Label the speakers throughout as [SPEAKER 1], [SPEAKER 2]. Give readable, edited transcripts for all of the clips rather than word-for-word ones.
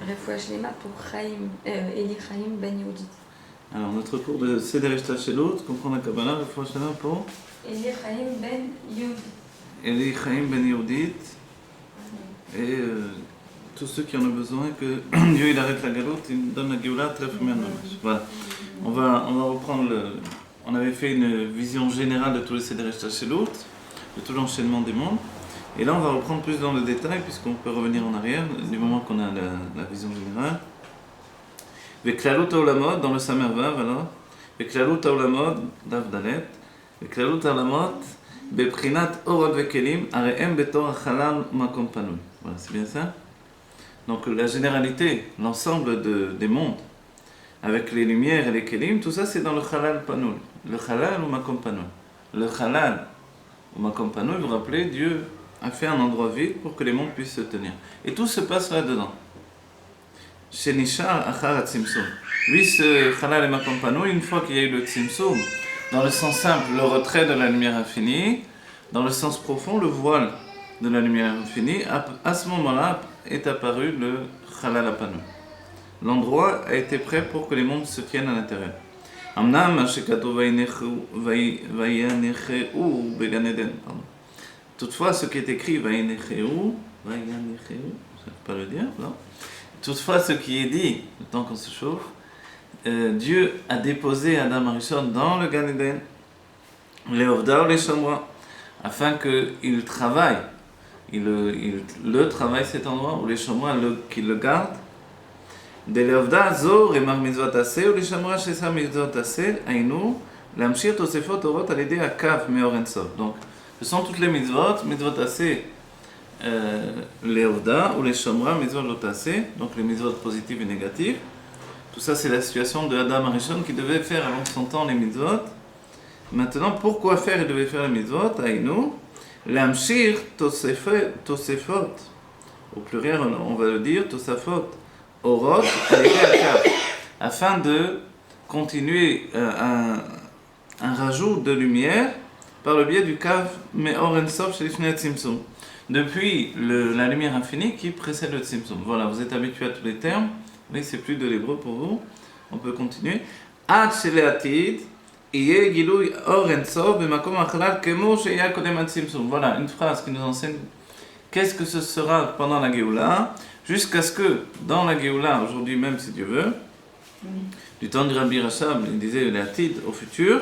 [SPEAKER 1] Refoua Shlema pour Eli Chaim Ben Yehudit.
[SPEAKER 2] Alors, notre cours de Seder Hashtalshelot comprend la Kabbalah, Refoua Shlema pour
[SPEAKER 1] Eli Chaim Ben Yehudit.
[SPEAKER 2] Eli Chaim Ben Yehudit. Et tous ceux qui en ont besoin, que Dieu il arrête la galoute, il donne la Géoula très premièrement. Voilà. On va reprendre on avait fait une vision générale de tous les Seder Hashtalshelot, de tout l'enchaînement des mondes. Et là, on va reprendre plus dans le détail, puisqu'on peut revenir en arrière, du moment qu'on a la vision générale. Veklalut Haolamot, dans le Samer Vav, alors. Veklalut Haolamot, Dav Dalet. Veklalut Haolamot, Beprinat Orot Vekelim, Areem Betor Achalal Makom Panui. Voilà, c'est bien ça? Donc, la généralité, l'ensemble des mondes, avec les lumières et les Kelim, tout ça, c'est dans le Chalal Panui. Le Chalal ou Makom Panui. Le Chalal ou Makom Panui, vous vous rappelez, Dieu a fait un endroit vide pour que les mondes puissent se tenir. Et tout se passe là-dedans. Chez Nishar Achar Tzimtzum. Lui, ce Chalal et Makom Panui, une fois qu'il y a eu le Tzimtzum, dans le sens simple, le retrait de la lumière infinie, dans le sens profond, le voile de la lumière infinie, à ce moment-là est apparu le Chalal Panui. L'endroit a été prêt pour que les mondes se tiennent à l'intérieur. Amnam Ashekatu Vayanecheu Began Eden. Toutefois, ce qui est écrit, Vayanecheu, je ne sais pas le dire, non. Toutefois, ce qui est dit, le temps qu'on se chauffe, Dieu a déposé Adam Arishon dans le Gan Eden, les Ovda ou les Shomra, afin qu'il travaille, il le travaille cet endroit, ou les Shomra qu'il le garde. De l'Ovda, Zor et Mar Mitzvot Aseh, ou les Shomra Shesa Mitzvot Aseh, Aïnou, Lamshir Tosefot Orot, à l'aider à Kav Meor Ensof. Donc, ce sont toutes les mitzvot assez, les Ovda ou les Shomra, mitzvot assez, donc les mitzvot positives et négatives. Tout ça, c'est la situation de Adam Arishon qui devait faire avant son temps les mitzvot. Maintenant, pourquoi faire il devait faire les mitzvot? Aïnou, l'amshir tosefot, au pluriel, on va le dire, tosafot, orot, afin de continuer un rajout de lumière par le biais du Kav Meor Ensof chez Lifnei Tzimtzum. Depuis la lumière infinie qui précède le Tzimtzum. Voilà, vous êtes habitués à tous les termes. Oui, c'est plus de l'hébreu pour vous. On peut continuer. Ad shel Atid, Iye Gilui Or Ensof B'makom Achalal Kemo Sheya Kodem Ad Tzimtzum. Voilà, une phrase qui nous enseigne qu'est-ce que ce sera pendant la Géoula, jusqu'à ce que, dans la Géoula, aujourd'hui même si Dieu veut, du temps du Rabbi Rachab, il disait l'Atid au futur,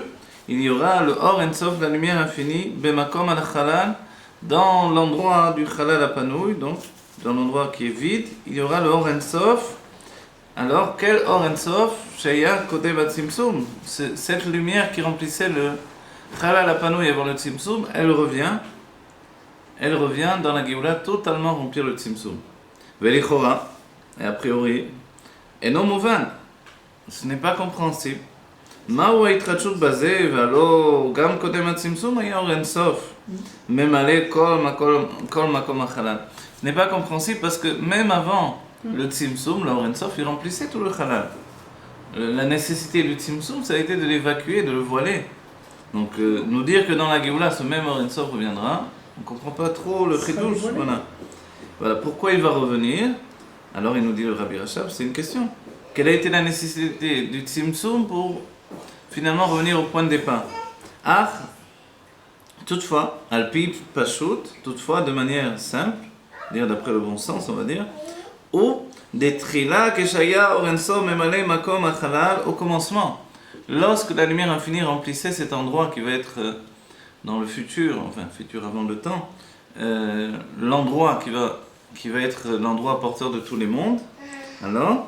[SPEAKER 2] il y aura le Or Ensof, la lumière infinie, Bemakom al-Chalal, dans l'endroit du Chalal Apanouy, donc dans l'endroit qui est vide, il y aura le Or Ensof. Alors, quel Or Ensof? Sheya Kodem Ad Tzimtzum. Cette lumière qui remplissait le Chalal Apanouy avant le Tzimtzum, elle revient dans la Géoula totalement remplir le Tzimtzum. Velichora, et a priori, et non mouvan, ce n'est pas compréhensible. מהו ההתחדשות בזה, והלא גם קודם הצמצום היה אור אינסוף, ממלא כל מקום החלל. Ce n'est pas compréhensible parce que même avant le tzimtzum, l'or Ensof, il remplissait tout le halal. La nécessité du tzimtzum, ça a été de l'évacuer, de le voiler. Donc nous dire que dans la Géoula, ce même or Ensof reviendra, on ne comprend pas trop le chidouche. Voilà, pourquoi il va revenir? Alors il nous dit le Rabbi Rachab, c'est une question. Quelle a été la nécessité du tzimtzum pour finalement revenir au point de départ? Ah, toutefois, alpi pashut, toutefois de manière simple, dire d'après le bon sens, on va dire, ou des trila keshaya orenso memale makom achalal, au commencement, lorsque la lumière infinie remplissait cet endroit qui va être dans le futur, enfin futur avant le temps, l'endroit qui va être l'endroit porteur de tous les mondes. Alors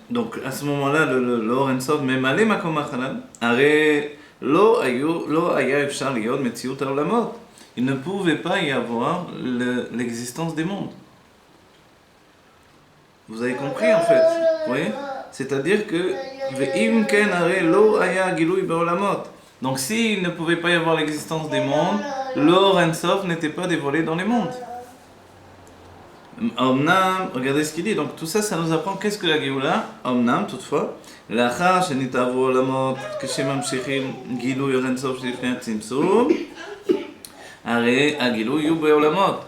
[SPEAKER 2] donc à ce moment-là, le Or Ensof memale makom achalal, aré lo aya efshar liyod metziut haolamot. Il ne pouvait pas y avoir l'existence des mondes. Vous avez compris en fait, vous voyez? C'est-à-dire que ve'im ken aré lo aya gilui beolamot. Donc s'il ne pouvait pas y avoir l'existence des mondes, l'Or Ensof n'était pas dévoilé dans les mondes. Omnam, regardez ce qu'il dit, donc tout ça, ça nous apprend qu'est-ce que la Géoula. Omnam, toutefois, l'achar shenitavu olamot kshemamshichim gilui or Ensof shlifnei tzimtzum, aré agilui yu beolamot.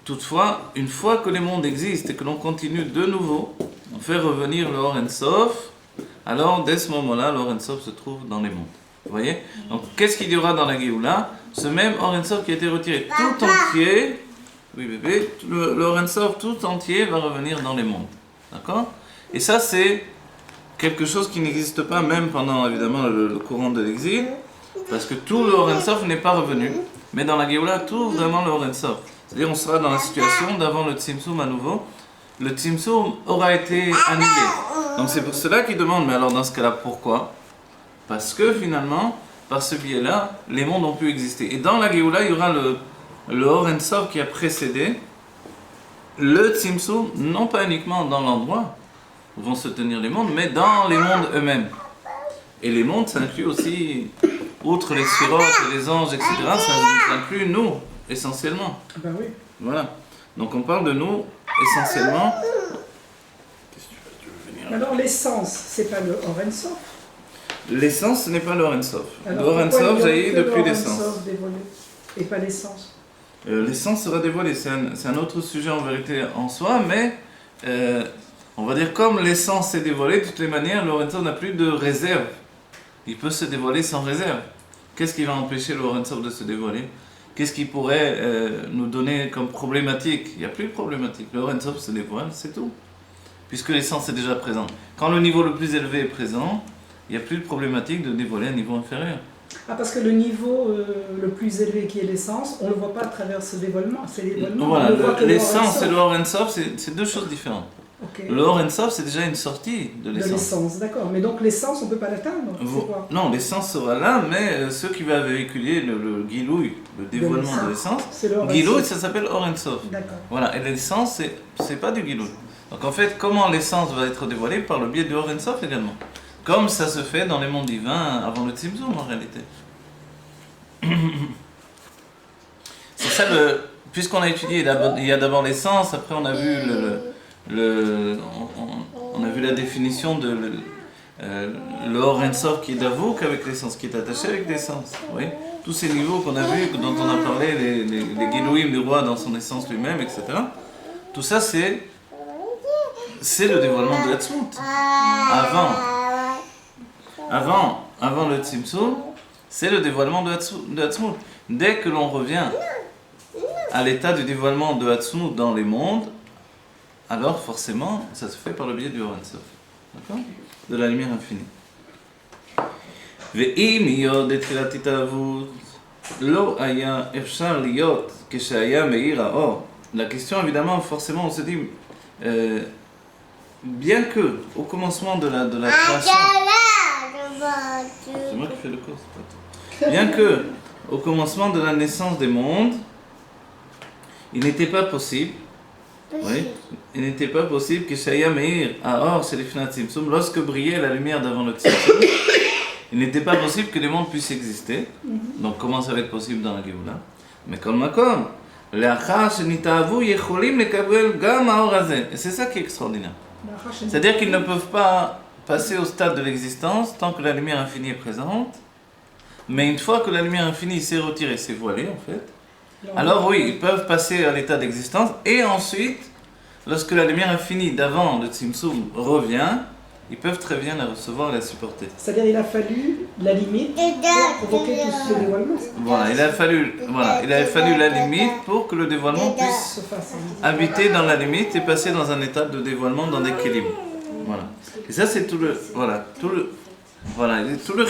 [SPEAKER 2] toutefois, une fois que les mondes existent et que l'on continue de nouveau, on fait revenir le Or En Sof, alors dès ce moment-là, le Or En Sof se trouve dans les mondes. Vous voyez? Donc qu'est-ce qu'il y aura dans la Géoula? Ce même Or En Sof qui a été retiré tout entier, oui bébé, le Or En Sof tout entier va revenir dans les mondes. D'accord? Et ça c'est quelque chose qui n'existe pas même pendant évidemment le courant de l'exil, parce que tout le Or En Sof n'est pas revenu, mais dans la Géoula, tout vraiment le Or En Sof. C'est-à-dire on sera dans la situation d'avant le Tzimtzum à nouveau, le Tzimtzum aura été annulé. Donc c'est pour cela qu'il demande, mais alors dans ce cas-là, pourquoi? Parce que finalement, par ce biais-là, les mondes ont pu exister. Et dans la Géoula, il y aura le Or En Sof qui a précédé le Tzimtzum, non pas uniquement dans l'endroit où vont se tenir les mondes, mais dans les mondes eux-mêmes. Et les mondes, ça inclut aussi, outre les sphirotes et les anges, etc., ça inclut nous, essentiellement.
[SPEAKER 3] Ben oui.
[SPEAKER 2] Voilà. Donc on parle de nous, essentiellement. Qu'est-ce que tu veux venir?
[SPEAKER 3] Alors l'essence, c'est pas le Or En Sof.
[SPEAKER 2] L'essence, ce n'est pas le Or En Sof. Le
[SPEAKER 3] Alors,
[SPEAKER 2] Or En
[SPEAKER 3] pourquoi
[SPEAKER 2] Sof
[SPEAKER 3] il y a
[SPEAKER 2] jaillit
[SPEAKER 3] que le
[SPEAKER 2] depuis
[SPEAKER 3] Or En
[SPEAKER 2] l'essence.
[SPEAKER 3] Sof dévoilé et pas l'essence?
[SPEAKER 2] L'essence sera dévoilée, c'est un autre sujet en vérité en soi, mais on va dire comme l'essence est dévoilée, de toutes les manières, le Or En Sof n'a plus de réserve. Il peut se dévoiler sans réserve. Qu'est-ce qui va empêcher le Or En Sof de se dévoiler? Qu'est-ce qui pourrait nous donner comme problématique? Il n'y a plus de problématique. Le Or En Sof se dévoile, c'est tout. Puisque l'essence est déjà présente. Quand le niveau le plus élevé est présent, il n'y a plus de problématique de dévoiler un niveau inférieur.
[SPEAKER 3] Ah, parce que le niveau le plus élevé qui est l'essence, on ne le voit pas à travers ce dévoilement. C'est dévoilement.
[SPEAKER 2] Voilà,
[SPEAKER 3] on ne voit que le Or En
[SPEAKER 2] l'essence
[SPEAKER 3] Sof.
[SPEAKER 2] et le Or En Sof, c'est deux choses différentes.
[SPEAKER 3] Ok.
[SPEAKER 2] Le Or En Sof, c'est déjà une sortie de
[SPEAKER 3] De
[SPEAKER 2] l'essence.
[SPEAKER 3] l'essence, d'accord. Mais donc l'essence, on ne peut pas l'atteindre. C'est quoi?
[SPEAKER 2] Non, l'essence sera là, mais ce qui va véhiculer le Gilouï, le dévoilement de l'essence,
[SPEAKER 3] C'est le Or En
[SPEAKER 2] Gilouï,
[SPEAKER 3] Sof.
[SPEAKER 2] ça s'appelle Or En Sof.
[SPEAKER 3] D'accord.
[SPEAKER 2] Voilà, et l'essence, c'est pas du Gilouï. Donc en fait, comment l'essence va être dévoilée? Par le biais du Or En Sof également. Comme ça se fait dans les mondes divins avant le Tzimtzum en réalité. C'est ça puisqu'on a étudié, il y a d'abord l'essence, après on a vu on a vu la définition de le Or En Sof qui est d'Avouk avec l'essence, qui est attaché avec l'essence. Oui. Tous ces niveaux qu'on a vus, dont on a parlé, les Gilouïm du roi dans son essence lui-même, etc. Tout ça c'est le dévoilement de Hatzmut. Avant le Tzimtzum, c'est le dévoilement de Hatzmut. Dès que l'on revient à l'état du dévoilement de Hatzmut dans les mondes, alors forcément, ça se fait par le biais du Or En Sof. D'accord? De la lumière infinie. ואם יוד תחילת התאהבות לא היה אפשר להיות כשהיה מאיר האור. La question évidemment, forcément on se dit, bien que au commencement de la création, c'est moi qui fais le cours, c'est pas toi. Bien que au commencement de la naissance des mondes, il n'était pas possible, oui, il n'était pas possible que Shaya Meir Aor Shelifnat Tzimtzum, lorsque brillait la lumière d'avant le Tzimtzum, il n'était pas possible que les mondes puissent exister. Donc comment ça va être possible dans la Géoula? Mais comme Makom, לאחר שנתאהבו יכולים לקבל גם האור הזה. Et c'est ça qui est extraordinaire. C'est-à-dire qu'ils ne peuvent pas passer au stade de l'existence tant que la lumière infinie est présente. Mais une fois que la lumière infinie s'est retirée, s'est voilée en fait, alors oui, ils peuvent passer à l'état d'existence. Et ensuite, lorsque la lumière infinie d'avant le Tzimtzum revient, ils peuvent très bien la recevoir et la supporter.
[SPEAKER 3] C'est-à-dire il a fallu la limite pour provoquer tout ce dévoilement.
[SPEAKER 2] Voilà, il a fallu la limite pour que le dévoilement puisse
[SPEAKER 3] Se fasse, hein.
[SPEAKER 2] habiter dans la limite et passer dans un état de dévoilement, dans l'équilibre. Voilà. Et ça c'est tout le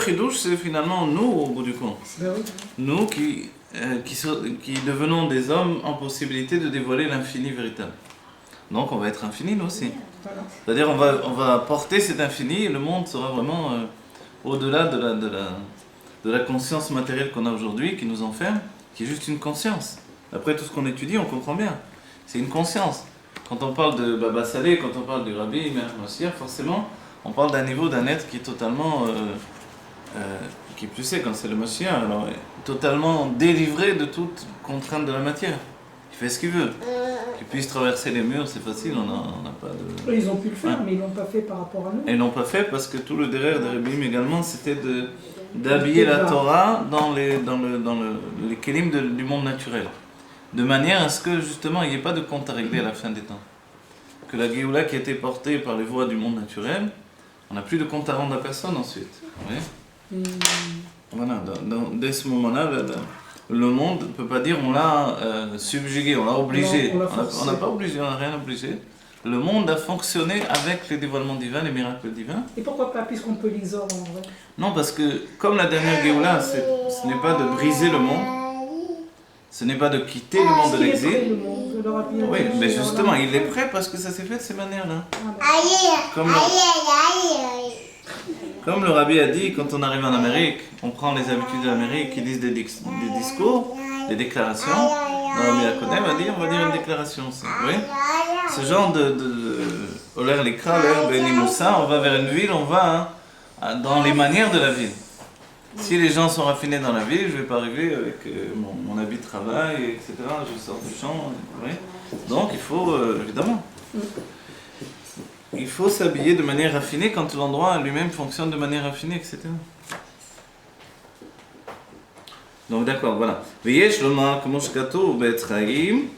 [SPEAKER 2] chidouche, c'est finalement nous au bout du compte.
[SPEAKER 3] Ben oui.
[SPEAKER 2] Nous qui devenons des hommes en possibilité de dévoiler l'infini véritable. Donc on va être infini nous aussi.
[SPEAKER 3] Voilà.
[SPEAKER 2] C'est-à-dire on va porter cet infini et le monde sera vraiment au-delà de la conscience matérielle qu'on a aujourd'hui, qui nous enferme, qui est juste une conscience. Après tout ce qu'on étudie, on comprend bien. C'est une conscience. Quand on parle de Baba Saleh, quand on parle du Rabbi, Mashiach, forcément, on parle d'un niveau d'un être qui est totalement, qui plus c'est quand c'est le Mashiach, alors totalement délivré de toute contrainte de la matière. Il fait ce qu'il veut. Qu'il puisse traverser les murs, c'est facile, on n'a pas de...
[SPEAKER 3] Ils ont pu le faire,
[SPEAKER 2] Ouais.
[SPEAKER 3] mais ils l'ont pas fait par rapport à nous.
[SPEAKER 2] Et ils n'ont pas fait parce que tout le derrière des Rebbeim également, c'était d'habiller la Torah dans les kelim du monde naturel. de manière à ce que justement il n'y ait pas de compte à régler à la fin des temps. Que la Géoula qui a été portée par les voies du monde naturel, on n'a plus de compte à rendre à personne ensuite. Oui. Voilà, dès ce moment-là, le monde ne peut pas dire on l'a subjugué, on l'a obligé. On n'a pas obligé, on n'a rien obligé. Le monde a fonctionné avec les dévoilements divins, les miracles divins.
[SPEAKER 3] Et pourquoi pas, puisqu'on peut l'exorber en vrai?
[SPEAKER 2] Non, parce que comme la dernière Géoula, ce n'est pas de briser le monde, ce n'est pas de quitter le monde de l'exil. Oui, mais justement, il est prêt parce que ça s'est fait de ces manières-là. Comme le rabbi a dit, quand on arrive en Amérique, on prend les habitudes de l'Amérique qui disent des discours, des déclarations. Le rabbi Akonem a dit, on va dire une déclaration aussi. Oui. Ce genre Oler Likra, Oler Benimoussa, on va vers une ville, on va dans les manières de la ville. Si les gens sont raffinés dans la ville, je ne vais pas arriver avec mon habit de travail, etc. Je sors du champ. Oui. Donc il faut, évidemment, il faut s'habiller de manière raffinée quand l'endroit lui-même fonctionne de manière raffinée, etc. Donc d'accord, voilà. ויש לומר כמו שכתוב בעץ חיים,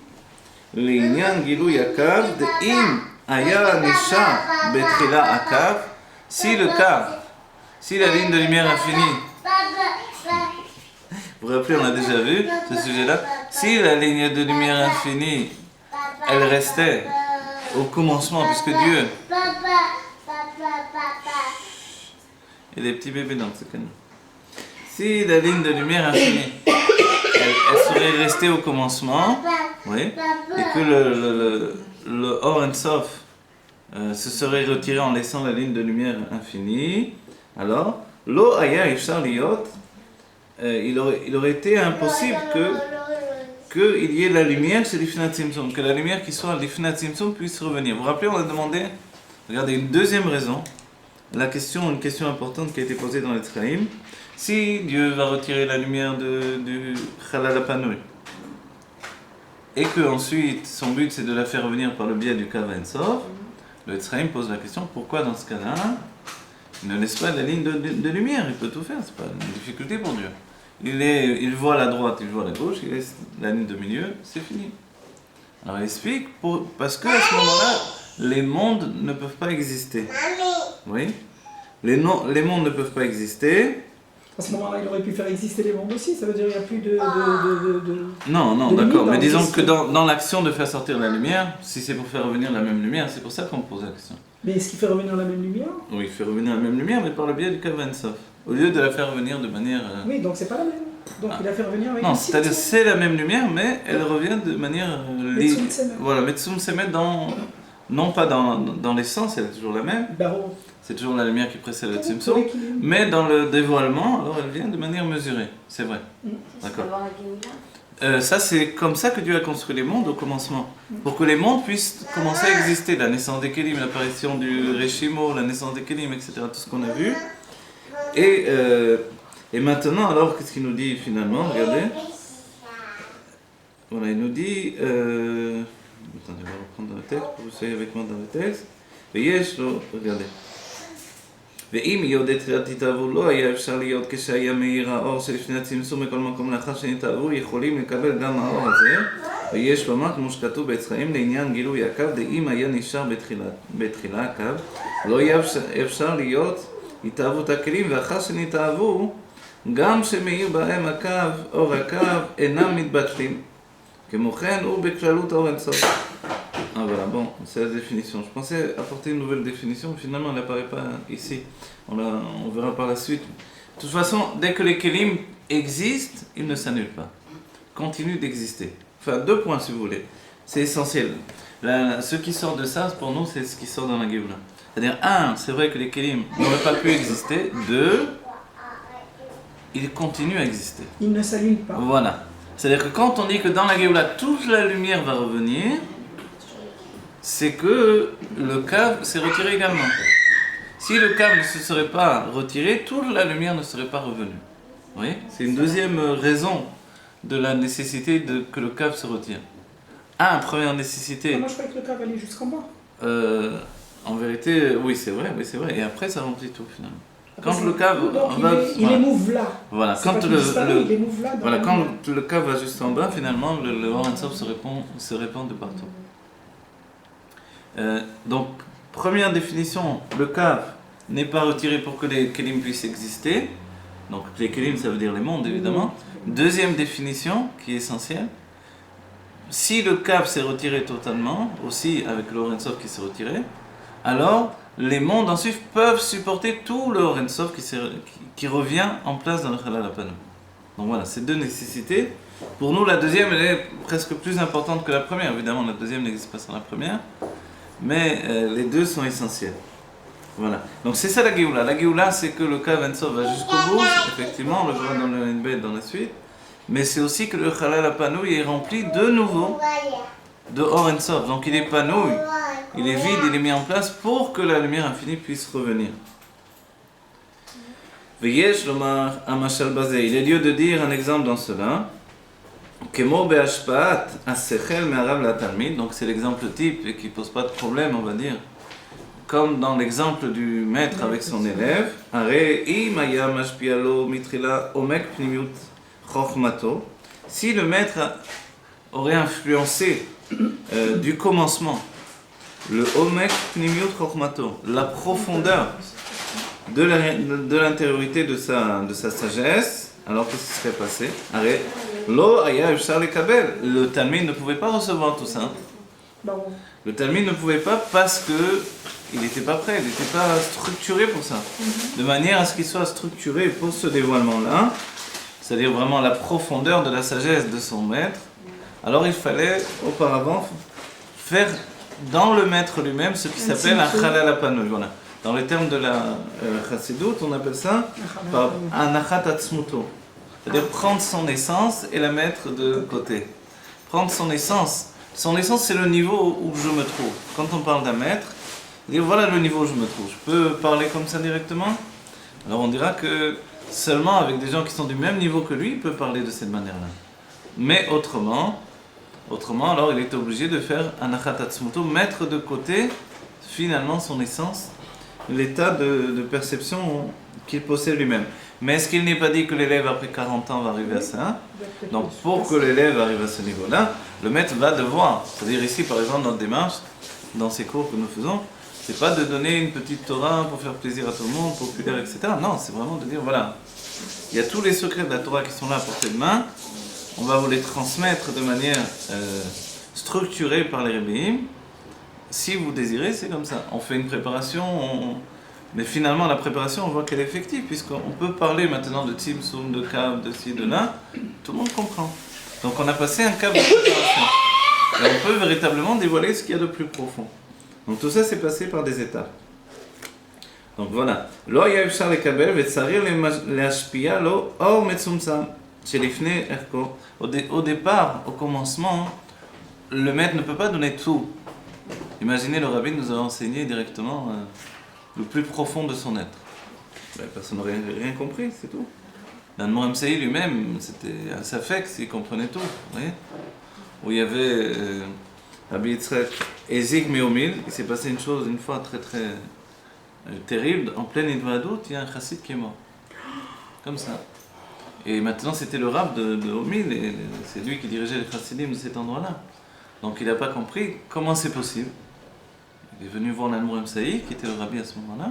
[SPEAKER 2] לעניין גילוי הקו, דאם היה נשאר בתחילה הקו, si le cave, si la ligne de lumière infinie, vous vous rappelez, on a déjà vu ce sujet-là, si la ligne de lumière infinie, elle restait au commencement, puisque Dieu... Il y a des petits bébés dans ce canot. Si la ligne de lumière infinie, elle serait restée au commencement, oui, et que le Or and Sof se serait retiré en laissant la ligne de lumière infinie, alors, Lo Aya Ifshar Liot, il aurait été impossible qu'il y ait la lumière chez l'Ifnat Tzimtzum, que la lumière qui soit à l'Ifnat Tzimtzum puisse revenir. Vous vous rappelez, on a demandé, regardez, une deuxième raison, une question importante qui a été posée dans les Tzraïm. Si Dieu va retirer la lumière du Chalal HaPanui, et que ensuite son but c'est de la faire revenir par le biais du Kav Ein Sof, le Tzraïm pose la question, pourquoi dans ce cas-là, il ne laisse pas la ligne de lumière, il peut tout faire, c'est pas une difficulté pour Dieu. Il voit la droite, il voit la gauche, il laisse la ligne de milieu, c'est fini. Alors il explique, parce qu'à ce moment-là, les mondes ne peuvent pas exister. Oui. Les mondes ne peuvent pas exister.
[SPEAKER 3] À ce moment-là, il aurait pu faire exister les mondes aussi, ça veut dire qu'il n'y a plus de
[SPEAKER 2] Non, d'accord, mais disons que dans l'action de faire sortir la lumière, si c'est pour faire revenir la même lumière, c'est pour ça qu'on me pose la question.
[SPEAKER 3] Mais est-ce qu'il fait revenir la même lumière?
[SPEAKER 2] Oui, il fait revenir la même lumière, mais par le biais du Kav Ein Sof. Au lieu de la faire revenir de manière...
[SPEAKER 3] Oui, donc c'est pas la même. Donc il a fait revenir avec
[SPEAKER 2] non, c'est-à-dire c'est la même lumière, mais elle revient de manière...
[SPEAKER 3] Metsum Semet.
[SPEAKER 2] Voilà, Metsum Semet non pas dans l'essence, elle est toujours la même.
[SPEAKER 3] Baro.
[SPEAKER 2] C'est toujours la lumière qui précède le Tzimtzum, mais dans le dévoilement, alors elle vient de manière mesurée, c'est vrai. D'accord. Ça, c'est comme ça que Dieu a construit les mondes au commencement. Pour que les mondes puissent commencer à exister. La naissance des Kélim, l'apparition du Réchimo, la naissance des Kélim, etc. Tout ce qu'on a vu. Et maintenant, alors, qu'est-ce qu'il nous dit finalement? Regardez. Voilà, il nous dit... Attendez, on va reprendre dans le texte, pour que vous soyez avec moi dans le texte. Regardez. ואם יודעת תחילת התאהבו לא היה אפשר להיות כשהיה מאיר האור שלפני הצמצום בכל מקום לאחר שנתאהבו יכולים לקבל גם האור הזה ויש לומר כמו שכתוב בעץ חיים לעניין גילוי הקו דאם היה נשאר בתחילה הקו לא היה אפשר להיות התאהבות הכלים ואחר שנתאהבו גם שמאיר בהם הקו אור הקו אינם מתבטלים כמו כן הוא בכללות אור אינסוף. Ah voilà, bon, c'est la définition. Je pensais apporter une nouvelle définition, mais finalement elle n'apparaît pas ici. On verra par la suite. De toute façon, dès que les kelim existent, ils ne s'annulent pas. Continuent d'exister. Enfin, 2 points si vous voulez. C'est essentiel. Ce qui sort de ça, pour nous, c'est ce qui sort dans la Géoula. C'est-à-dire, 1, c'est vrai que les kelim n'auraient pas pu exister. 2, ils continuent à exister.
[SPEAKER 3] Ils ne s'allument pas.
[SPEAKER 2] Voilà. C'est-à-dire que quand on dit que dans la Géoula, toute la lumière va revenir, c'est que le cave s'est retiré également. Si le cave ne se serait pas retiré, toute la lumière ne serait pas revenue. Vous voyez? C'est une deuxième raison de la nécessité que le cave se retire. Première nécessité...
[SPEAKER 3] Moi je croyais que le cave allait jusqu'en bas.
[SPEAKER 2] En vérité, oui c'est vrai. Et après ça remplit tout finalement. Quand le cave
[SPEAKER 3] Donc
[SPEAKER 2] va...
[SPEAKER 3] il est mouve là.
[SPEAKER 2] Voilà,
[SPEAKER 3] C'est
[SPEAKER 2] quand
[SPEAKER 3] pas qu'il disparaît, il est mouve là.
[SPEAKER 2] voilà, quand le cave va juste en bas, finalement, le Or Ein Sof se répand de partout. Donc, première définition, le cave n'est pas retiré pour que les kelim puissent exister. Donc, les kelim, ça veut dire les mondes, évidemment. Deuxième définition, qui est essentielle, si le cave s'est retiré totalement, aussi avec le Or Ein Sof qui s'est retiré, alors les mondes ensuite peuvent supporter tout le Or Ein Sof qui revient en place dans le Chalal HaPanui. Donc voilà, ces deux nécessités. Pour nous, la deuxième, elle est presque plus importante que la première. Évidemment, la deuxième n'existe pas sans la première, mais les deux sont essentiels. Voilà. Donc c'est ça la Géoula. La Géoula, c'est que le Kav Ein Sof va jusqu'au bout. Effectivement, on le verra dans le Nbet dans la suite. Mais c'est aussi que le Chalal HaPanui est rempli de nouveau de Or Ein Sof. Donc il est Panoui, il est vide, il est mis en place pour que la lumière infinie puisse revenir. Veyesh lomar amashal bazeh. Il est lieu de dire un exemple dans cela. Kemo be'ashpaat asechel me'arav la'talmid. Donc c'est l'exemple type et qui pose pas de problème, on va dire. Comme dans l'exemple du maître avec son élève. Are im haya mashpialo mitrila omek pnimiut chokhmato. Si le maître aurait influencé du commencement le omek pnimiut chokhmato, la profondeur de l'intériorité de sa sagesse, alors qu'est-ce qui serait passé? Arrête. Lo aya efshar lekabel. Le Talmud ne pouvait pas recevoir tout ça. Le Talmud ne pouvait pas parce que il n'était pas prêt, il n'était pas structuré pour ça. De manière à ce qu'il soit structuré pour ce dévoilement-là, c'est-à-dire vraiment la profondeur de la sagesse de son maître, alors il fallait auparavant faire dans le maître lui-même ce qui s'appelle un Chalal HaPanui. Voilà. Dans les termes de la Chassidut, on appelle ça un Achat Atzmuto. C'est-à-dire prendre son essence et la mettre de côté. Prendre son essence. Son essence, c'est le niveau où je me trouve. Quand on parle d'un maître, dire voilà le niveau où je me trouve. Je peux parler comme ça directement? Alors on dira que seulement avec des gens qui sont du même niveau que lui, il peut parler de cette manière-là. Mais autrement, alors il est obligé de faire un Achat Atzmuto, mettre de côté finalement son essence, l'état de perception qu'il possède lui-même. Mais est-ce qu'il n'est pas dit que l'élève après 40 ans va arriver à ça? Donc pour que l'élève arrive à ce niveau-là, le maître va devoir, c'est-à-dire ici par exemple notre démarche, dans ces cours que nous faisons, c'est pas de donner une petite Torah pour faire plaisir à tout le monde, populaire, etc. Non, c'est vraiment de dire voilà, il y a tous les secrets de la Torah qui sont là à portée de main, on va vous les transmettre de manière structurée par les Rebbeim. Si vous désirez, c'est comme ça. On fait une préparation, mais finalement la préparation, on voit qu'elle est effective, puisqu'on peut parler maintenant de Tzimtzum, de Kav, de ci, de là, tout le monde comprend. Donc on a passé un cap de préparation. Et on peut véritablement dévoiler ce qu'il y a de plus profond. Donc tout ça, c'est passé par des étapes. Donc voilà. Lo ya efshar lekabel vetzarir leashpia lo or metzumtzam shelifnei erko. Au départ, au commencement, le maître ne peut pas donner tout. Imaginez, le rabbin nous a enseigné directement le plus profond de son être. Personne n'aurait rien compris, c'est tout. L'Admor Amsaï lui-même, c'était un safex, il comprenait tout. Vous voyez, où il y avait Rabbi Yitzhak Ezig Meomil, il s'est passé une chose une fois très très terrible. En pleine Idvadut, il y a un chassid qui est mort. Comme ça. Et maintenant, c'était le rab de Omil, et c'est lui qui dirigeait les chassidim de cet endroit-là. Donc il n'a pas compris comment c'est possible. Il est venu voir l'Admor Amsaï, qui était le rabbi à ce moment-là,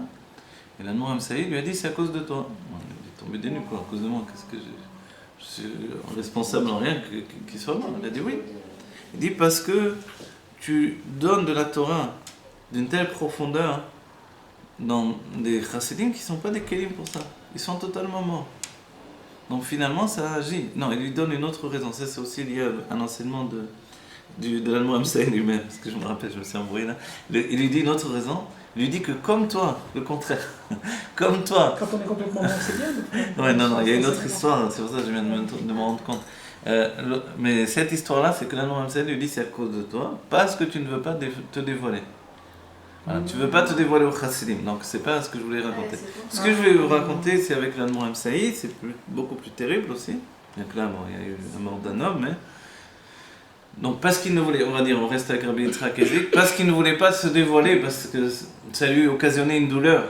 [SPEAKER 2] et l'Admor Amsaï lui a dit c'est à cause de toi. Il est tombé des nues, quoi, à cause de moi. Qu'est-ce que je suis responsable en rien qu'il soit mort. Il a dit oui. Il dit parce que tu donnes de la Torah d'une telle profondeur dans des chassidim qui ne sont pas des kélim pour ça. Ils sont totalement morts. Donc finalement ça agit. Non, il lui donne une autre raison. Ça, c'est aussi lié à un enseignement de l'Admor Amsaï lui-même, parce que je me rappelle, je me suis embrouillé là. Il lui dit une autre raison. Il lui dit que comme toi, le contraire, comme toi.
[SPEAKER 3] Quand on est complètement bon, c'est bien.
[SPEAKER 2] Ouais, non, il y a une autre histoire, c'est pour ça que je viens de me rendre compte. Mais cette histoire-là, c'est que l'Admor Amsaï lui dit c'est à cause de toi, parce que tu ne veux pas te dévoiler. Voilà, tu ne veux pas te dévoiler au chassidim, donc c'est pas ce que je voulais raconter. Ce que je vais vous raconter, c'est avec l'Admor Amsaï, c'est beaucoup plus terrible aussi. Bien que là, bon, il y a eu la mort d'un homme, mais. Donc parce qu'il ne voulait, on va dire, on reste avec Rabbi Yitzhak Ezig, parce qu'il ne voulait pas se dévoiler, parce que ça lui occasionnait une douleur.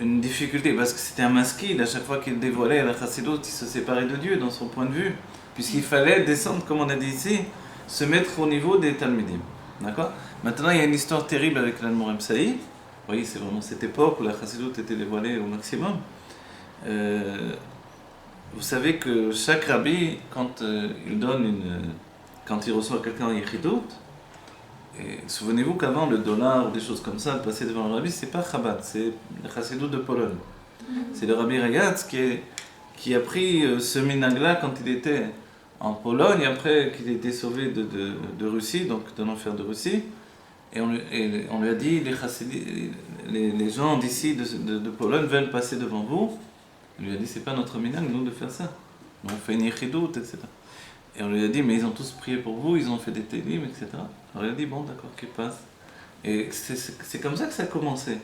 [SPEAKER 2] une difficulté, parce que c'était un maskil, à chaque fois qu'il dévoilait la chassidoute, il se séparait de Dieu dans son point de vue, puisqu'il fallait descendre, comme on a dit ici, se mettre au niveau des Talmidim. D'accord? Maintenant, il y a une histoire terrible avec l'Admor Saïd. Vous voyez, c'est vraiment cette époque où la chassidoute était dévoilée au maximum. Vous savez que chaque rabbi, quand quand il reçoit quelqu'un en Yechidut, et souvenez-vous qu'avant le dollar ou des choses comme ça, passer devant le rabbi, c'est pas Chabad, c'est le chassidut de Pologne. C'est le rabbi Rayatz qui a pris ce minag-là quand il était en Pologne, après qu'il ait été sauvé de Russie, donc de l'enfer de Russie. Et on lui a dit, les gens d'ici, de Pologne, veulent passer devant vous. Il lui a dit, c'est pas notre minag, nous, de faire ça. On fait une yechidut, etc. Et on lui a dit, mais ils ont tous prié pour vous, ils ont fait des télim, etc. Alors il a dit, bon, d'accord, qu'ils passent. Et c'est comme ça que ça a commencé.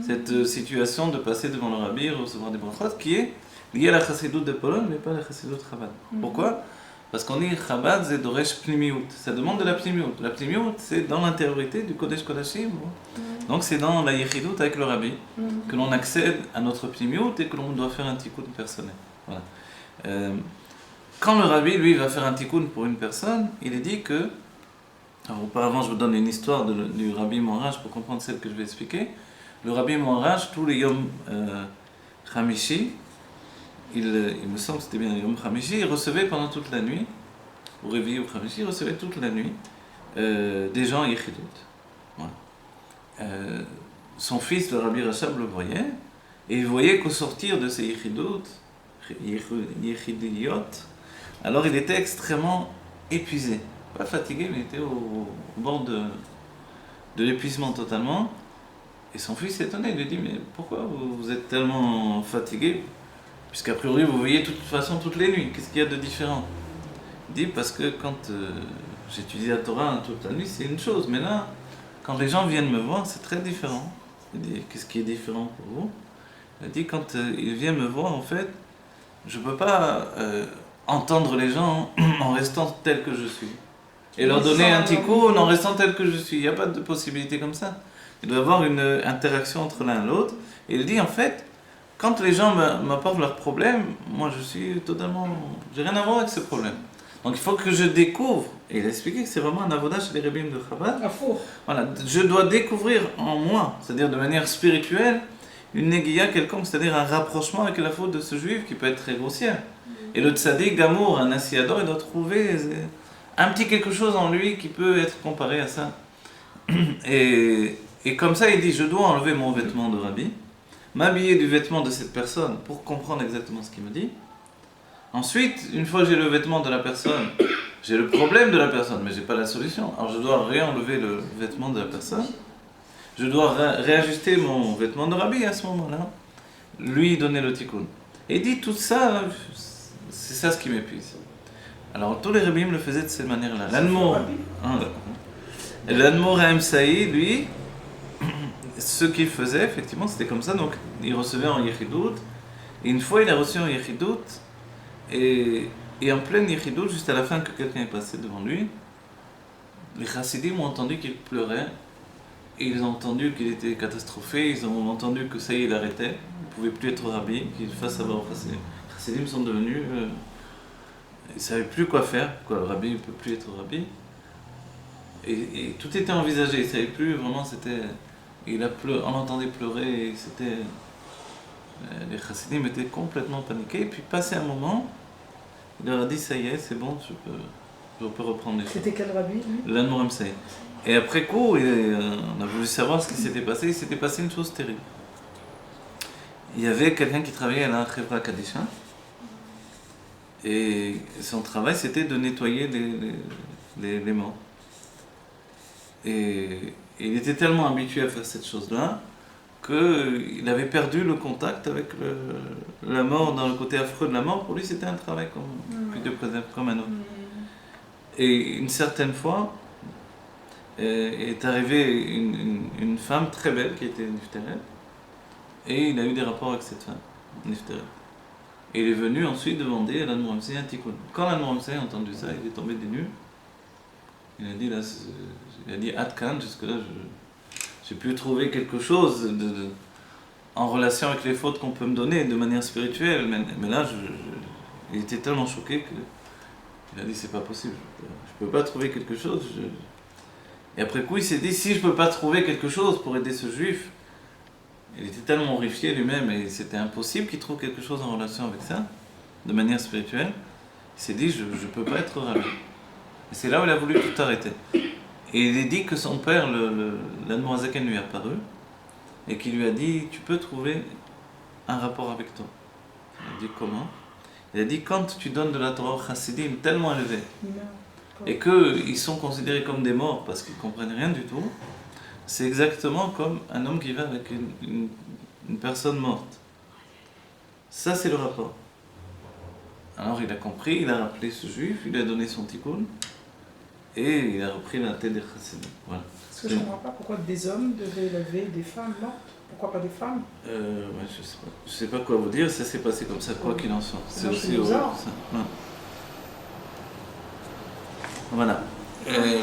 [SPEAKER 2] Cette situation de passer devant le rabbi, recevoir des brachot, qui est liée à la chassidoute de Pologne, mais pas à la chassidoute Chabad. Pourquoi? Parce qu'on dit Chabad, c'est Doresh Pnimiout. Ça demande de la Pnimiout. La Pnimiout, c'est dans l'intériorité du Kodesh Kodashim. Donc c'est dans la Yechidut avec le rabbi que l'on accède à notre Pnimiout et que l'on doit faire un tikkun personnel. Voilà. Quand le rabbi, lui, va faire un tikkun pour une personne, il est dit que... Alors auparavant, je vous donne une histoire du rabbi Moharaj pour comprendre celle que je vais expliquer. Le rabbi Moharaj, tous les Yom Hamishi, il me semble que c'était bien Yom Hamishi, il recevait pendant toute la nuit, au réveil au Hamishi, il recevait toute la nuit des gens Yechidut. Voilà. Son fils, le rabbi Rachab, le voyait, et il voyait qu'au sortir de ces Yechidiyot, alors il était extrêmement épuisé. Pas fatigué, mais il était au bord de l'épuisement totalement. Et son fils s'étonnait, il lui dit, mais pourquoi vous êtes tellement fatigué? Puisqu'a priori vous voyez de toute façon toutes les nuits, qu'est-ce qu'il y a de différent? Il dit, parce que quand j'étudie la Torah toute la nuit, c'est une chose, mais là, quand les gens viennent me voir, c'est très différent. Il dit, qu'est-ce qui est différent pour vous? Il dit, quand ils viennent me voir, en fait, je ne peux pas entendre les gens en restant tel que je suis. Et leur donner un tikkun en restant tel que je suis. Il n'y a pas de possibilité comme ça. Il doit y avoir une interaction entre l'un et l'autre. Et il dit, en fait, quand les gens m'apportent leurs problèmes, moi je suis totalement... J'ai rien à voir avec ce problème. Donc il faut que je découvre, et il a expliqué que c'est vraiment un avodage chez les rabbins de Chabad. Voilà, je dois découvrir en moi, c'est-à-dire de manière spirituelle, une néguilla quelconque, c'est-à-dire un rapprochement avec la faute de ce juif qui peut être très grossière. Et le tzaddik Gamour, un assiador, il doit trouver un petit quelque chose en lui qui peut être comparé à ça. Et comme ça, il dit, je dois enlever mon vêtement de rabbi, m'habiller du vêtement de cette personne pour comprendre exactement ce qu'il me dit. Ensuite, une fois que j'ai le vêtement de la personne, j'ai le problème de la personne, mais je n'ai pas la solution. Alors je dois réenlever le vêtement de la personne. Je dois réajuster mon vêtement de rabbi à ce moment-là. Lui donner le tikkun. Et il dit, tout ça, c'est ça ce qui m'épuise. Alors tous les rabbins le faisaient de cette manière-là. L'Admor Saïd, lui, ce qu'il faisait, effectivement, c'était comme ça. Donc il recevait en Yechidut. Et une fois, il a reçu en Yechidut. Et en pleine Yechidut, juste à la fin que quelqu'un est passé devant lui, les chassidim ont entendu qu'il pleurait. Et ils ont entendu qu'il était catastrophé. Ils ont entendu que ça y est, il arrêtait. Il ne pouvait plus être rabbi, qu'il fasse savoir aux chassidim. Les chassidim sont devenus... ils ne savaient plus quoi faire. Le rabbi ne peut plus être rabbi. Et tout était envisagé. Ils ne savaient plus vraiment, c'était... on l'entendait pleurer. Et c'était... Les chassidim étaient complètement paniqués. Et puis, passé un moment, il leur a dit, ça y est, c'est bon, je peux reprendre les choses.
[SPEAKER 3] C'était quel rabbi, lui?
[SPEAKER 2] L'Admor Saïd. Et après coup, on a voulu savoir ce qui s'était passé. Il s'était passé une chose terrible. Il y avait quelqu'un qui travaillait à la Chevra Kadisha. Et son travail, c'était de nettoyer les morts. Et il était tellement habitué à faire cette chose-là qu'il avait perdu le contact avec la mort, dans le côté affreux de la mort. Pour lui, c'était un travail comme un autre. Et une certaine fois, est arrivée une femme très belle qui était Nifteret, et il a eu des rapports avec cette femme, Nifteret. Et il est venu ensuite demander à l'Admor Saïd un tikkun. Quand l'Admor Saïd a entendu ça, il est tombé des nues. Il a dit Adkan, jusque-là, j'ai pu trouver quelque chose en relation avec les fautes qu'on peut me donner de manière spirituelle. Mais là, il était tellement choqué qu'il a dit c'est pas possible. Je peux pas trouver quelque chose. Et après coup, il s'est dit si je peux pas trouver quelque chose pour aider ce juif, il était tellement horrifié lui-même et c'était impossible qu'il trouve quelque chose en relation avec ça, de manière spirituelle. Il s'est dit je peux pas être rabbi. Et c'est là où il a voulu tout arrêter. Et il a dit que son père, l'Admorazaken, lui est apparu et qu'il lui a dit tu peux trouver un rapport avec toi. Il a dit comment? Il a dit quand tu donnes de la Torah aux chassidim tellement élevée et qu'ils sont considérés comme des morts parce qu'ils ne comprennent rien du tout, c'est exactement comme un homme qui va avec une personne morte. Ça, c'est le rapport. Alors il a compris, il a rappelé ce juif, il lui a donné son tikkun et il a repris la tête des chassidim. Voilà.
[SPEAKER 3] Parce que je ne comprends pas pourquoi des hommes devaient élever des femmes mortes. Pourquoi pas des femmes?
[SPEAKER 2] Ouais, je sais pas quoi vous dire, ça s'est passé comme ça, quoi qu'il en soit. C'est aussi horrible ça. Ouais. Voilà.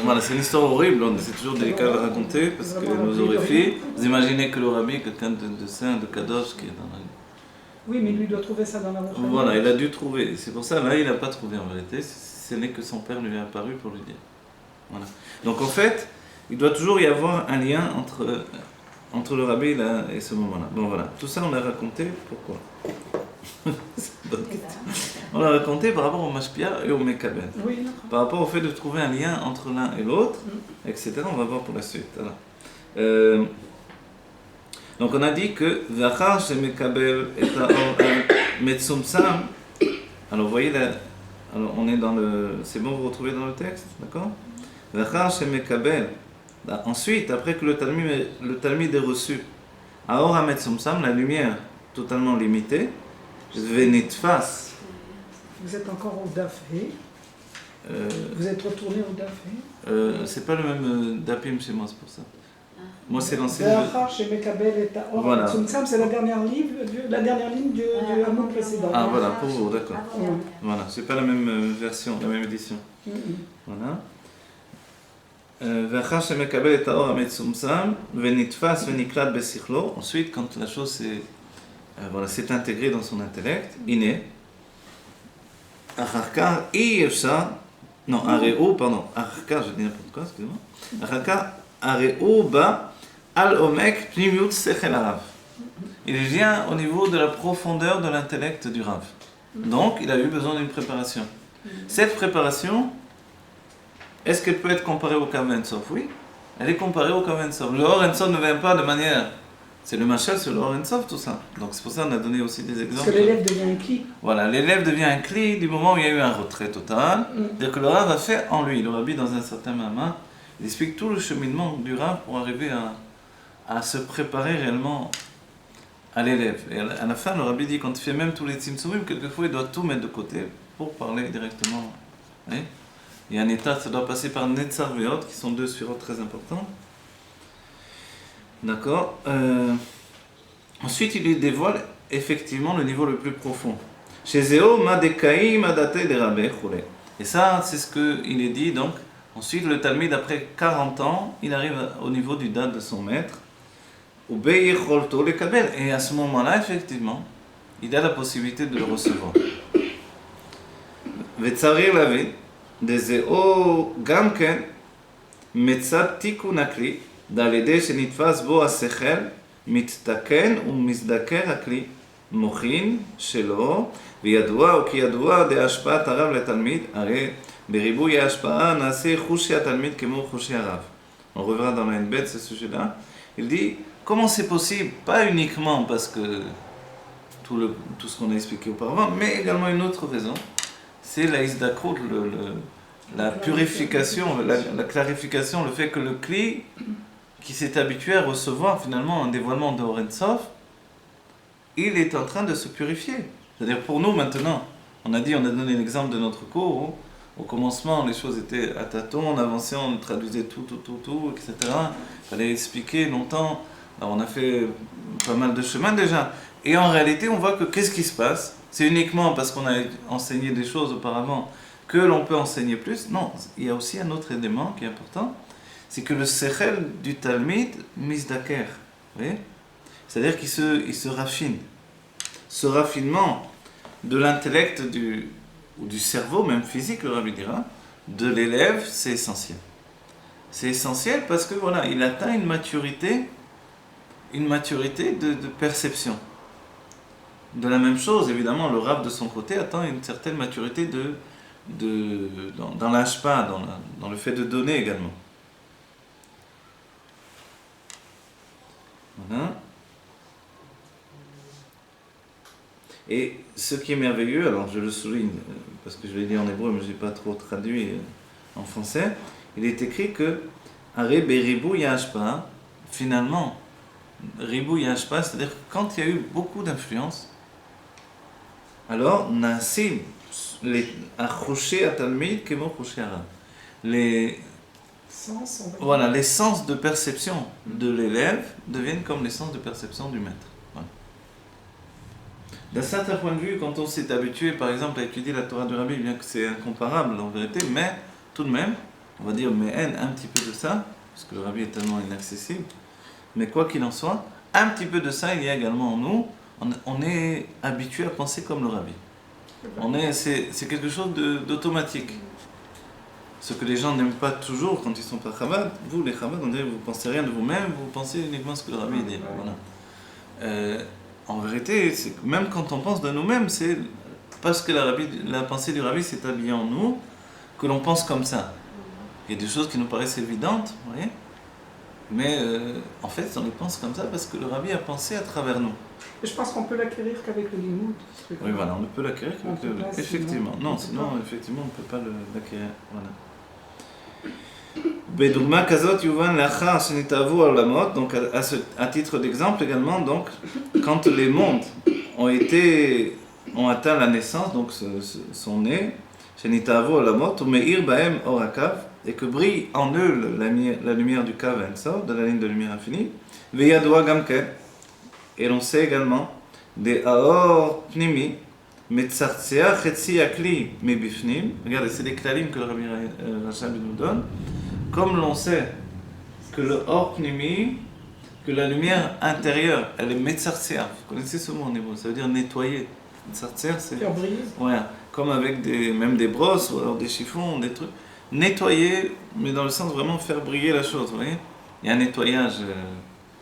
[SPEAKER 2] Voilà, c'est une histoire horrible, c'est toujours délicat de la raconter parce qu'elle nous horrifie. Vous imaginez que le rabbi est quelqu'un de saint, de kadosh qui est dans la...
[SPEAKER 3] Oui, mais lui doit trouver ça dans la route.
[SPEAKER 2] Voilà, il a dû trouver. C'est pour ça, là, il n'a pas trouvé en vérité. Ce n'est que son père lui est apparu pour lui dire. Voilà. Donc en fait, il doit toujours y avoir un lien entre le rabbi là, et ce moment-là. Bon voilà, tout ça on l'a raconté, pourquoi? On l'a raconté par rapport au Mashpia et au Mekabel.
[SPEAKER 3] Oui,
[SPEAKER 2] par rapport au fait de trouver un lien entre l'un et l'autre, etc. On va voir pour la suite. Alors, donc on a dit que Vachar chez Mekabel et Metsumsam. Alors vous voyez là, alors on est dans le. C'est bon, vous retrouvez dans le texte, d'accord? Vachar chez Mekabel. Ensuite, après que le Talmud est reçu, Aor HaMetsumsam, la lumière totalement limitée, Venitfas.
[SPEAKER 3] Vous êtes encore au Dafé. Vous êtes retourné au Dafé.
[SPEAKER 2] C'est pas le même Dapim chez moi, c'est pour ça. Moi, c'est l'ancien.
[SPEAKER 3] Voilà. C'est la dernière ligne du hameau précédent.
[SPEAKER 2] Ah, voilà, pour vous, d'accord. Voilà, c'est pas la même version, la même édition. Voilà. Ensuite, quand la chose s'est intégrée dans son intellect, iné. Non, Areu, pardon. Arka, je dis n'importe quoi, excusez-moi. Arka, Areu ba al omek pnimiut sechel arav. Il vient au niveau de la profondeur de l'intellect du Rav. Donc, il a eu besoin d'une préparation. Cette préparation, est-ce qu'elle peut être comparée au Kav Ein Sof? Oui, elle est comparée au Kav Ein Sof. Le Or Ein Sof ne vient pas de manière... C'est le machal sur le Or Ein Sof, tout ça. Donc c'est pour ça qu'on a donné aussi des exemples.
[SPEAKER 3] Parce que l'élève devient un cli.
[SPEAKER 2] Voilà, l'élève devient un cli du moment où il y a eu un retrait total. C'est-à-dire que le Rav a fait en lui. Le Rabbi, dans un certain moment, il explique tout le cheminement du Rav pour arriver à se préparer réellement à l'élève. Et à la fin, le Rabbi dit, quand il fait même tous les tzimtzumim, quelquefois il doit tout mettre de côté pour parler directement. Oui. Il y a un état, ça doit passer par Netzar et autres, qui sont deux sphirotes très importants. D'accord. Ensuite, il lui dévoile effectivement le niveau le plus profond. Chez Zéo, Madekaï, Madate, Derabé, Choulé. Et ça, c'est ce qu'il est dit. Donc, ensuite, le Talmud, après 40 ans, il arrive au niveau du date de son maître. Et à ce moment-là, effectivement, il a la possibilité de le recevoir. Vetsarir Lavid, de Zéo, Gamken, Metzat Tikkun Akli. על ידי שנתפס בו השכל, מתתקן ומזדקר הכלי, מוכין שלו, וידוע כי ידוע בהשפעת הרב לתלמיד, הרי בריבוי ההשפעה נעשה חושי התלמיד כמו חושי הרב. On reverra dans la NB ce sujet-là. Il dit, comment c'est possible, pas uniquement parce que tout ce qu'on a expliqué auparavant, mais également une autre raison, c'est la isdakrut, la purification, la clarification, le fait que le cli qui s'est habitué à recevoir finalement un dévoilement de Or Ein Sof, il est en train de se purifier. C'est-à-dire pour nous maintenant, on a donné l'exemple de notre cours où, au commencement les choses étaient à tâtons, on avançait, on traduisait tout, etc. Il fallait expliquer longtemps, alors on a fait pas mal de chemin déjà. Et en réalité on voit que qu'est-ce qui se passe? C'est uniquement parce qu'on a enseigné des choses auparavant que l'on peut enseigner plus? Non, il y a aussi un autre élément qui est important. C'est que le sechel du Talmud misdaker, vous voyez? C'est-à-dire qu'il il se raffine. Ce raffinement de l'intellect ou du cerveau, même physique, le rabbi dira, de l'élève, c'est essentiel. C'est essentiel parce que voilà, il atteint une maturité de perception. De la même chose, évidemment, le rab de son côté atteint une certaine maturité dans l'ashpa, dans le fait de donner également. Voilà. Et ce qui est merveilleux, alors je le souligne, parce que je l'ai dit en hébreu, mais je n'ai pas trop traduit en français, il est écrit que Aré Beribou Yashpa, finalement, Ribou Yashpa, c'est-à-dire que quand il y a eu beaucoup d'influence, alors Nassim, les Achoché Atalmid, Kemo Choché Ara. Voilà, les sens de perception de l'élève deviennent comme les sens de perception du maître. Voilà. D'un certain point de vue, quand on s'est habitué, par exemple, à étudier la Torah du Rabbi, bien que c'est incomparable en vérité, mais tout de même, on va dire, mais un petit peu de ça, parce que le Rabbi est tellement inaccessible, mais quoi qu'il en soit, un petit peu de ça, il y a également en nous, on est habitué à penser comme le Rabbi. C'est quelque chose d'automatique. Ce que les gens n'aiment pas toujours quand ils sont pas Chabad, vous les Chabad, on dirait que vous ne pensez rien de vous-même, vous pensez uniquement ce que le Rabbi dit. Voilà. En vérité, même quand on pense de nous-mêmes, c'est parce que la pensée du Rabbi s'est habillée en nous que l'on pense comme ça. Il y a des choses qui nous paraissent évidentes, vous voyez, mais en fait, on les pense comme ça parce que le Rabbi a pensé à travers nous.
[SPEAKER 3] Et je pense qu'on peut l'acquérir qu'avec le limoud.
[SPEAKER 2] Oui, voilà, on ne peut l'acquérir qu'avec le limoud. Effectivement, sinon, effectivement, on ne peut pas l'acquérir. Voilà. Bedugma kazot yuvan lachar shenitavu olamot, donc à titre d'exemple également, donc quand les mondes ont atteint la naissance, donc sont nés, shenitavu olamot umeir bahem orakav, et que brille en eux la lumière du kav ensor, de la ligne de lumière infinie, veyadua gamken, et l'on sait également des aor pnimi metzartzea chetzi akli mebifnim. Regardez, c'est des klalim que le Rabbi Rachab nous donne. Comme l'on sait que le or pnimi, que la lumière intérieure, elle est metzartzea. Vous connaissez ce mot en hébreu, ça veut dire nettoyer. Metzartzea, c'est
[SPEAKER 3] faire briller.
[SPEAKER 2] Ouais, comme avec même des brosses ou alors des chiffons, des trucs. Nettoyer, mais dans le sens vraiment faire briller la chose, vous voyez. Il y a un nettoyage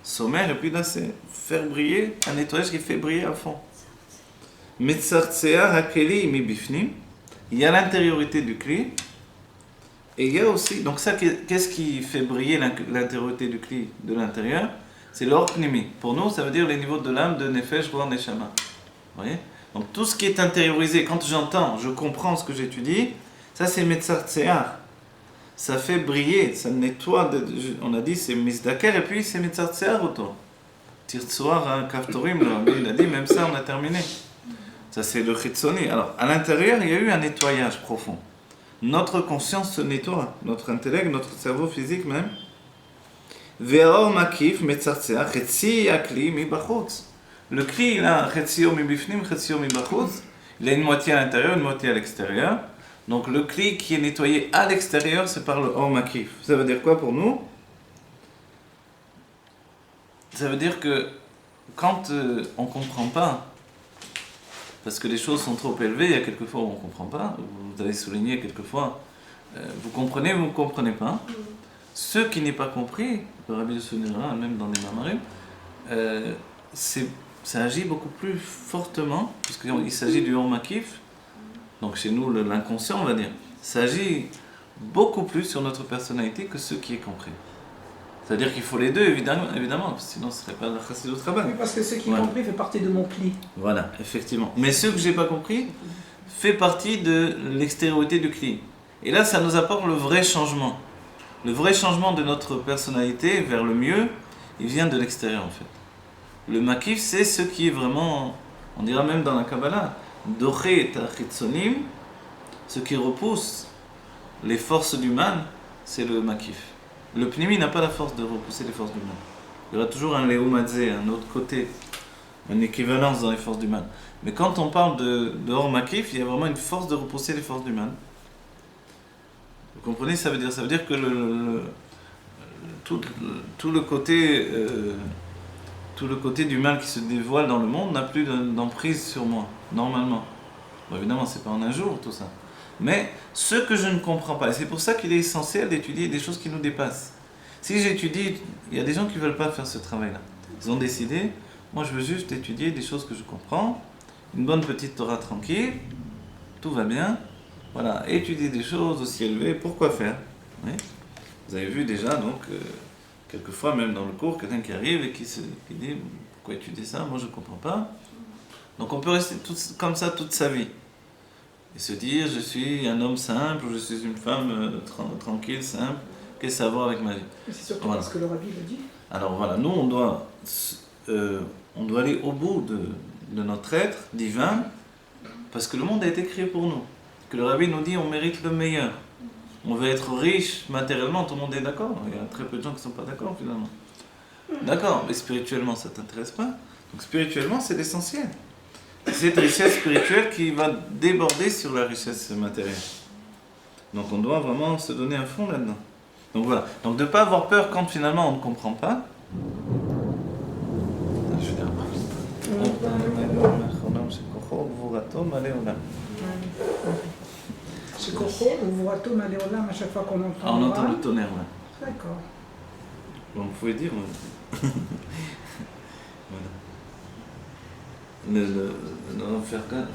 [SPEAKER 2] sommaire, et puis là c'est faire briller, un nettoyage qui fait briller à fond. Metzartzea hakeli mi bifnim. Il y a l'intériorité du cli, et il y a aussi, donc ça, qu'est-ce qui fait briller l'intériorité du cli de l'intérieur? C'est l'or pnimi. Pour nous, ça veut dire les niveaux de l'âme, de nefesh, voire neshama. Vous voyez? Donc tout ce qui est intériorisé, quand j'entends, je comprends ce que j'étudie, ça c'est metzartzea. Ça fait briller, ça nettoie, on a dit c'est misdaker, et puis c'est metzartzea autour. Tirtsoar, kaftorim, il a dit, même ça on a terminé. Ça c'est le chitzoni. Alors à l'intérieur, il y a eu un nettoyage profond. Notre conscience se nettoie, notre intellect, notre cerveau physique même. Ve'or makif metzartzea chetzi akli mi bachutz. Le cli, il a chetzio mi bifnim, chetzio mi bachutz. Il a une moitié à l'intérieur, une moitié à l'extérieur. Donc le cli qui est nettoyé à l'extérieur, c'est par le or makif. Ça veut dire quoi pour nous? Ça veut dire que quand on ne comprend pas, parce que les choses sont trop élevées, il y a quelquefois où on ne comprend pas, vous avez souligné quelquefois, vous comprenez ou vous ne comprenez pas. Ce qui n'est pas compris, le Rabbi de Sunira, même dans les Mamarim, ça agit beaucoup plus fortement, puisqu'il s'agit du Or Makif, donc chez nous l'inconscient on va dire, ça agit beaucoup plus sur notre personnalité que ce qui est compris. C'est-à-dire qu'il faut les deux, évidemment, sinon ce ne serait pas la chassidut rabbin.
[SPEAKER 3] Oui, parce que ce qui est compris fait partie de mon cli.
[SPEAKER 2] Voilà, effectivement. Mais ce que je n'ai pas compris fait partie de l'extériorité du cli. Et là, ça nous apporte le vrai changement. Le vrai changement de notre personnalité vers le mieux, il vient de l'extérieur en fait. Le makif, c'est ce qui est vraiment, on dira même dans la Kabbalah, doché tachitzonim, ce qui repousse les forces du mal, c'est le makif. Le pnimi n'a pas la force de repousser les forces du mal. Il y aura toujours un léumadze, un autre côté, une équivalence dans les forces du mal. Mais quand on parle de hors makif, il y a vraiment une force de repousser les forces du mal. Vous comprenez? Ça veut dire que tout le côté tout le côté du mal qui se dévoile dans le monde n'a plus d'emprise sur moi, normalement. Bon, évidemment, c'est pas en un jour tout ça. Mais ce que je ne comprends pas, et c'est pour ça qu'il est essentiel d'étudier des choses qui nous dépassent. Si j'étudie, il y a des gens qui ne veulent pas faire ce travail-là. Ils ont décidé, moi je veux juste étudier des choses que je comprends, une bonne petite Torah tranquille, tout va bien. Voilà, étudier des choses aussi élevées, pourquoi faire? Oui. Vous avez vu déjà, donc, quelquefois, même dans le cours, quelqu'un qui arrive et qui dit pourquoi étudier ça? Moi je ne comprends pas. Donc on peut rester comme ça toute sa vie. Et se dire je suis un homme simple, ou je suis une femme tranquille, simple, qu'est-ce que ça a à voir avec ma vie?
[SPEAKER 3] C'est surtout
[SPEAKER 2] voilà.
[SPEAKER 3] parce que le rabbi le dit.
[SPEAKER 2] Alors voilà, nous on doit aller au bout de notre être divin, parce que le monde a été créé pour nous. Que le rabbi nous dit on mérite le meilleur. On veut être riche matériellement, tout le monde est d'accord. Il y a très peu de gens qui ne sont pas d'accord finalement. D'accord, mais spirituellement ça ne t'intéresse pas. Donc spirituellement c'est l'essentiel. C'est cette richesse spirituelle qui va déborder sur la richesse matérielle. Donc on doit vraiment se donner un fond là-dedans. Donc voilà. Donc de ne pas avoir peur quand finalement on ne comprend pas. Je vais dire.
[SPEAKER 3] Chez Koko, on voit Tom aller au lame à chaque fois qu'on entend.
[SPEAKER 2] Ah, on entend le tonnerre, ouais.
[SPEAKER 3] D'accord.
[SPEAKER 2] Bon, vous pouvez dire. Ouais. Voilà. Le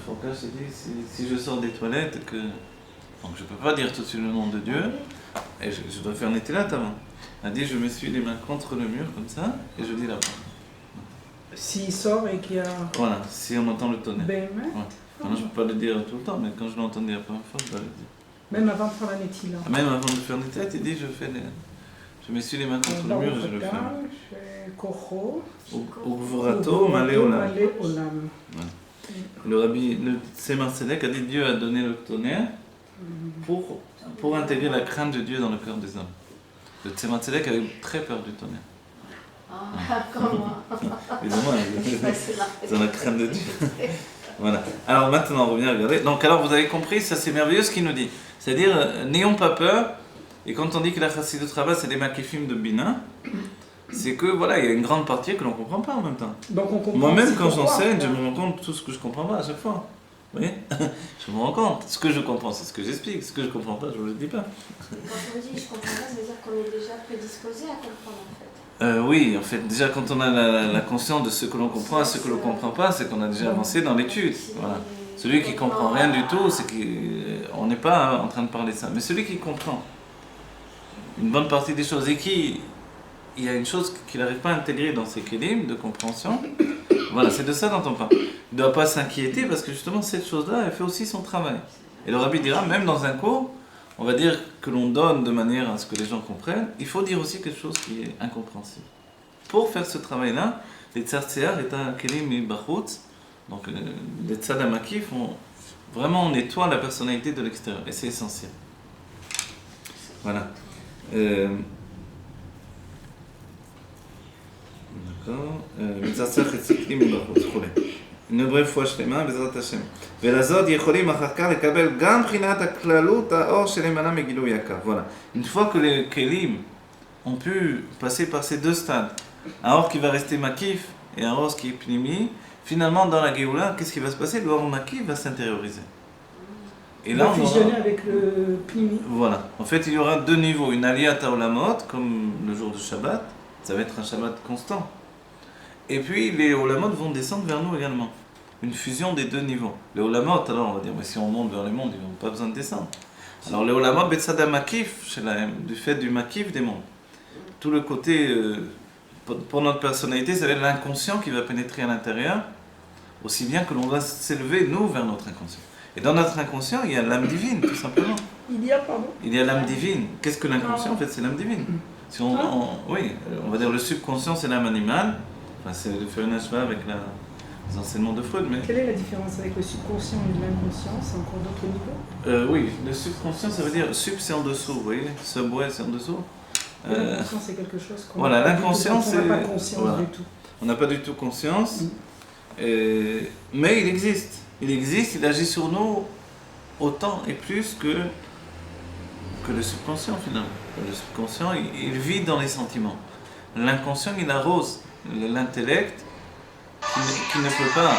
[SPEAKER 2] Fourcage s'est dit si je sors des toilettes et que. Donc je ne peux pas dire tout de suite le nom de Dieu, et je dois faire Netilat avant. Il a dit je m'essuie les mains contre le mur comme ça, et je dis la parole.
[SPEAKER 3] S'il sort et qu'il y a.
[SPEAKER 2] Voilà, si on entend le tonnerre.
[SPEAKER 3] Ben,
[SPEAKER 2] Ouais. Maintenant, je ne peux pas le dire tout le temps, mais quand je l'entends dire la première fois, je dois le dire.
[SPEAKER 3] même avant de faire la Netila.
[SPEAKER 2] Même avant de faire Netilat, il dit je m'essuie les mains contre le mur et je le fais.
[SPEAKER 3] Chez Koko.
[SPEAKER 2] Ugvurato Maleolam.
[SPEAKER 3] Olam.
[SPEAKER 2] Le rabbi, le Tzemar Tzedek a dit Dieu a donné le tonnerre pour intégrer la crainte de Dieu dans le cœur des hommes. Le Tzemar Tzedek avait très peur du tonnerre.
[SPEAKER 4] Ah, comme moi.
[SPEAKER 2] Évidemment, ils ont la crainte de Dieu. Voilà. Alors maintenant, on revient à regarder. Donc alors, vous avez compris, ça c'est merveilleux ce qu'il nous dit. C'est-à-dire, n'ayons pas peur. Et quand on dit que la Chassidut Rabbah, c'est des makifim de Bina, c'est que voilà, il y a une grande partie que l'on ne comprend pas en même temps.
[SPEAKER 3] Donc on comprend.
[SPEAKER 2] Moi-même, quand j'enseigne, je me rends compte de tout ce que je ne comprends pas à chaque fois. Vous voyez? Je me rends compte. Ce que je comprends, c'est ce que j'explique. Ce que je ne comprends pas, je ne vous le dis pas.
[SPEAKER 4] Et quand on dit je comprends pas, ça veut dire qu'on est déjà prédisposé à comprendre en fait.
[SPEAKER 2] Oui, en fait, déjà quand on a la conscience de ce que l'on comprend et ce que l'on ne comprend pas, c'est qu'on a déjà avancé dans l'étude. Voilà. Celui qui ne comprend rien du tout, c'est qu'on n'est pas en train de parler de ça. Mais celui qui comprend une bonne partie des choses et il y a une chose qu'il n'arrive pas à intégrer dans ses kélim de compréhension, voilà, c'est de ça dont on parle. Il ne doit pas s'inquiéter parce que justement cette chose-là, elle fait aussi son travail. Et le rabbi dira, même dans un cours, on va dire que l'on donne de manière à ce que les gens comprennent, il faut dire aussi quelque chose qui est incompréhensible. Pour faire ce travail-là, les tzartséar et kelim et bachut, donc les tzadamakif, vraiment on nettoie la personnalité de l'extérieur, et c'est essentiel. Voilà. D'accord. Une brève fois שלמה, בעזרת השם. ולזאת יכולים אחר כך לקבל גם בחינת הכללות האור שלמעלה מגילוי הקו. Voilà. Une fois que les kelim ont pu passer par ces deux stades, un or qui va rester makif et un or qui est pnimi, finalement dans la Géoula, qu'est-ce qui va se passer? Le or makif va s'intérioriser.
[SPEAKER 3] Et là, on va fusionner avec le pnimi.
[SPEAKER 2] Voilà. En fait, il y aura deux niveaux. Une aliyat olamot, comme le jour de Shabbat, ça va être un Shabbat constant. Et puis les olamot vont descendre vers nous également. Une fusion des deux niveaux. Les olamot, alors on va dire, mais si on monte vers les mondes, ils n'ont pas besoin de descendre. Alors les olamot, betsada makif, du fait du makif des mondes. Tout le côté, pour notre personnalité, ça va être l'inconscient qui va pénétrer à l'intérieur, aussi bien que l'on va s'élever, nous, vers notre inconscient. Et dans notre inconscient, il y a l'âme divine, tout simplement.
[SPEAKER 3] Il y a, pardon?
[SPEAKER 2] Il y a l'âme divine. Qu'est-ce que l'inconscient? En fait, c'est l'âme divine. Si oui, on va dire le subconscient, c'est l'âme animale. Enfin, c'est de faire une acheva avec les enseignements de Freud, mais...
[SPEAKER 3] Quelle est la différence avec le subconscient et l'inconscient? C'est encore d'autres niveaux?
[SPEAKER 2] Oui, le subconscient, ça veut dire sub, c'est en dessous, vous voyez? Subway, c'est en dessous.
[SPEAKER 3] L'inconscient, c'est quelque chose qu'on
[SPEAKER 2] voilà, l'inconscient, c'est...
[SPEAKER 3] On n'a pas conscience
[SPEAKER 2] voilà.
[SPEAKER 3] du tout.
[SPEAKER 2] On n'a pas du tout conscience, mais il existe. Il existe, il agit sur nous autant et plus que le subconscient, finalement. Le subconscient, il vit dans les sentiments. L'inconscient, il arrose l'intellect qui ne peut pas.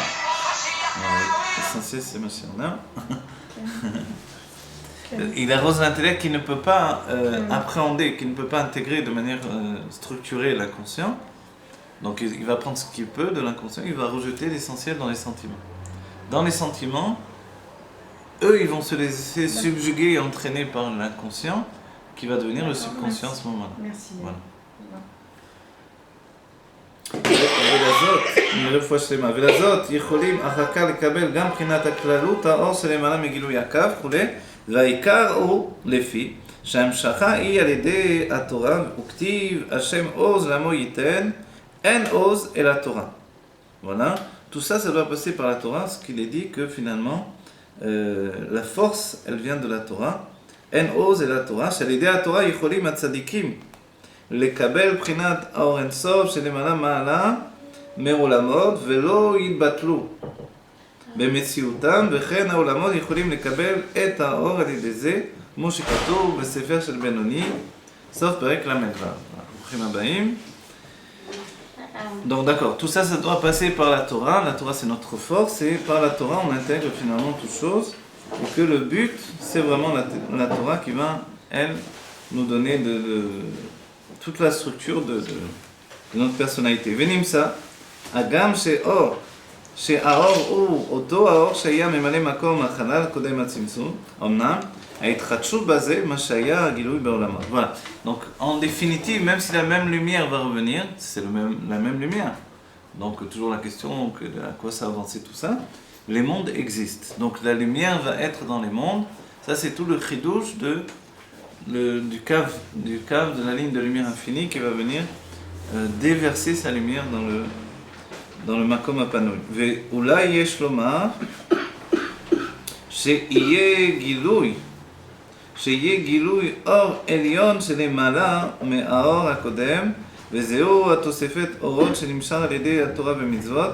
[SPEAKER 2] L'essentiel, c'est Mashiach. Il arrose l'intellect qui ne peut pas appréhender, qui ne peut pas intégrer de manière structurée l'inconscient. Donc il va prendre ce qu'il peut de l'inconscient, il va rejeter l'essentiel dans les sentiments. Dans les sentiments, eux, ils vont se laisser subjuguer et entraîner par l'inconscient qui va devenir le subconscient à ce moment-là.
[SPEAKER 3] Merci.
[SPEAKER 2] Voilà. ולזאת יכולים אחר כך לקבל גם מבחינת הכללות האור שלמעלה מגילוי הקו וכולי, והעיקר הוא לפי שההמשכה היא על ידי התורה וכתיב השם עוז לעמו ייתן אין עוז אל התורה. Voilà, tout ça, ça doit passer par la Torah, ce qu'il est dit que finalement la force, elle vient de la Torah. אין עוז אל התורה, שעל ידי התורה יכולים הצדיקים לקבל בחינת האור אין סוף שלמעלה מעלה מעולמות ולא יתבטלו במציאותם, וכן העולמות יכולים לקבל את האור על ידי זה, כמו שכתוב בספר של בינוני, סוף פרק ל"ו. ברוכים הבאים. Donc d'accord, tout ça, ça doit passer par la Torah. La Torah, c'est notre force, et par la Torah, on intègre finalement toutes choses, et que le but, c'est vraiment la Torah qui va, elle, nous donner toute la structure de notre personnalité. ונמצא, הגם שהאור הוא אותו האור שהיה ממלא מקום החלל הקודם הצמצום, אמנם ההתחדשות בזה מה שהיה הגילוי בעולמות. Voilà. Donc en définitive, même si la même lumière va revenir, c'est la même lumière. Donc toujours la question à quoi ça avancer tout ça. Les mondes existent. Donc la lumière va être dans les mondes. Ça c'est tout le chidouche du cave de la ligne de lumière infinie qui va venir déverser sa lumière dans le מקום הפנוי. ואולי יש לומר שיהיה גילוי אור עליון שלמעלה מהאור הקודם, וזהו התוספת אורות שנמשך על ידי התורה ומצוות.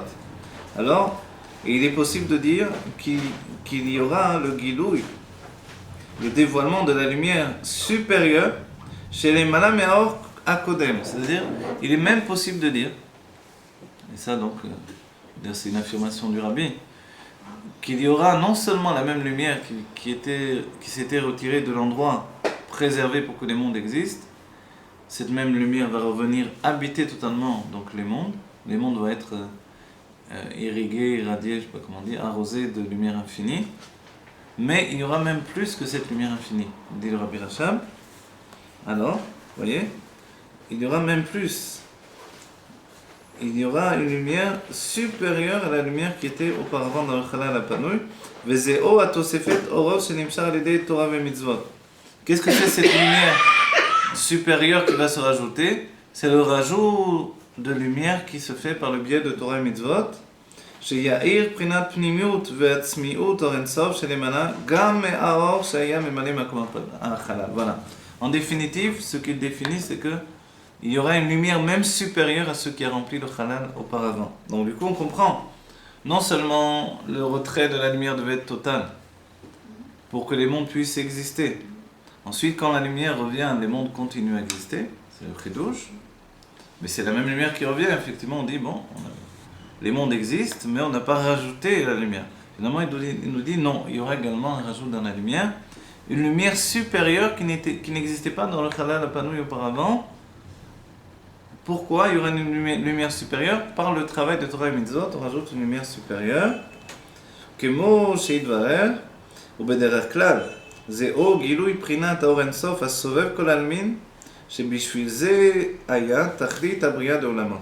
[SPEAKER 2] Alors, il est possible de dire qu'il y aura le גילוי, le dévoilement de la lumière supérieure שלמעלה מהאור הקודם. C'est-à-dire, il est même possible de dire, et ça donc, c'est une affirmation du Rabbi, qu'il y aura non seulement la même lumière qui s'était retirée de l'endroit préservé pour que les mondes existent, cette même lumière va revenir habiter totalement donc les mondes vont être irrigués, irradiés, je ne sais pas comment dire, arrosés de lumière infinie, mais il y aura même plus que cette lumière infinie, dit le Rabbi Rachab. Alors, vous voyez, il y aura même plus. Il y aura une lumière supérieure à la lumière qui était auparavant dans le Chalal HaPanui. Vezeo atosefet orot shenimshar al yedei Torah ve'mitzvot. Qu'est-ce que c'est cette lumière supérieure qui va se rajouter? C'est le rajout de lumière qui se fait par le biais de Torah et Mitzvot. שיאיר בחינת פנימיות ועצמיות אור אינסוף שלמעלה גם מהאור שהיה ממלא מקום החלל. Voilà. En définitive, ce qu'il définit, c'est que il y aura une lumière même supérieure à ce qui a rempli le halal auparavant. Donc du coup, on comprend. Non seulement le retrait de la lumière devait être total pour que les mondes puissent exister. Ensuite, quand la lumière revient, les mondes continuent à exister. C'est le chidouche. Mais c'est la même lumière qui revient. Effectivement, on dit, les mondes existent, mais on n'a pas rajouté la lumière. Finalement, il nous dit, non, il y aura également un rajout dans la lumière. Une lumière supérieure qui n'existait pas dans le halal HaPanui auparavant. Pourquoi il y aura une lumière supérieure? Par le travail de Torah et Mitzvot, on rajoute une lumière supérieure. כמו שהתברר, ובדרך כלל, זהו גילוי בחינת האור אינסוף הסובב כל העלמין, שבשביל זה היה תכלית הבריאה לעולמות.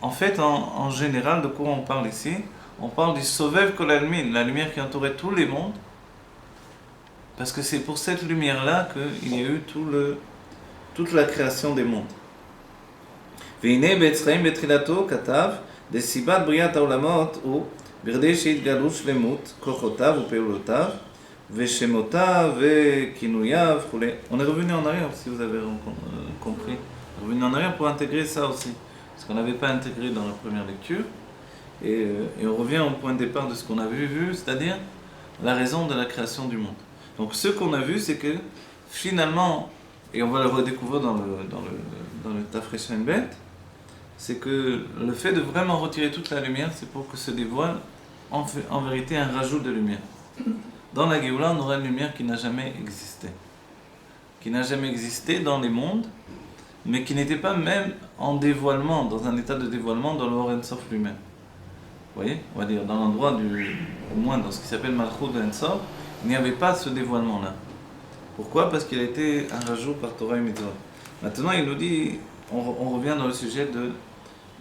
[SPEAKER 2] En fait, en général, de quoi on parle ici? On parle du Sovev Kol Almin, la lumière qui entourait tous les mondes, parce que c'est pour cette lumière-là qu'il y a eu toute la création des mondes. והנה בעץ חיים בתחילתו כתב דסיבת בריאת העולמות הוא בכדי שיתגלו שלמות כוחותיו ופעולותיו ושמותיו וכינוייו וכו'. On est revenu en arrière, si vous avez compris. On est revenu en arrière pour intégrer ça aussi, parce qu'on n'avait pas intégré dans la première lecture. Et on revient au point de départ de ce qu'on avait vu, c'est-à-dire la raison de la création du monde. Donc ce qu'on a vu, c'est que finalement, et on va le redécouvrir dans le Tafresh Shin Bet, c'est que le fait de vraiment retirer toute la lumière, c'est pour que se dévoile en vérité un rajout de lumière. Dans la Géoula, on aura une lumière qui n'a jamais existé. Qui n'a jamais existé dans les mondes, mais qui n'était pas même en dévoilement, dans un état de dévoilement dans le Or Ein Sof lui-même. Vous voyez, on va dire dans l'endroit au moins dans ce qui s'appelle Malchut Ein Sof, il n'y avait pas ce dévoilement-là. Pourquoi? Parce qu'il a été un rajout par Torah et Mitzvot. Maintenant, il nous dit, on revient dans le sujet de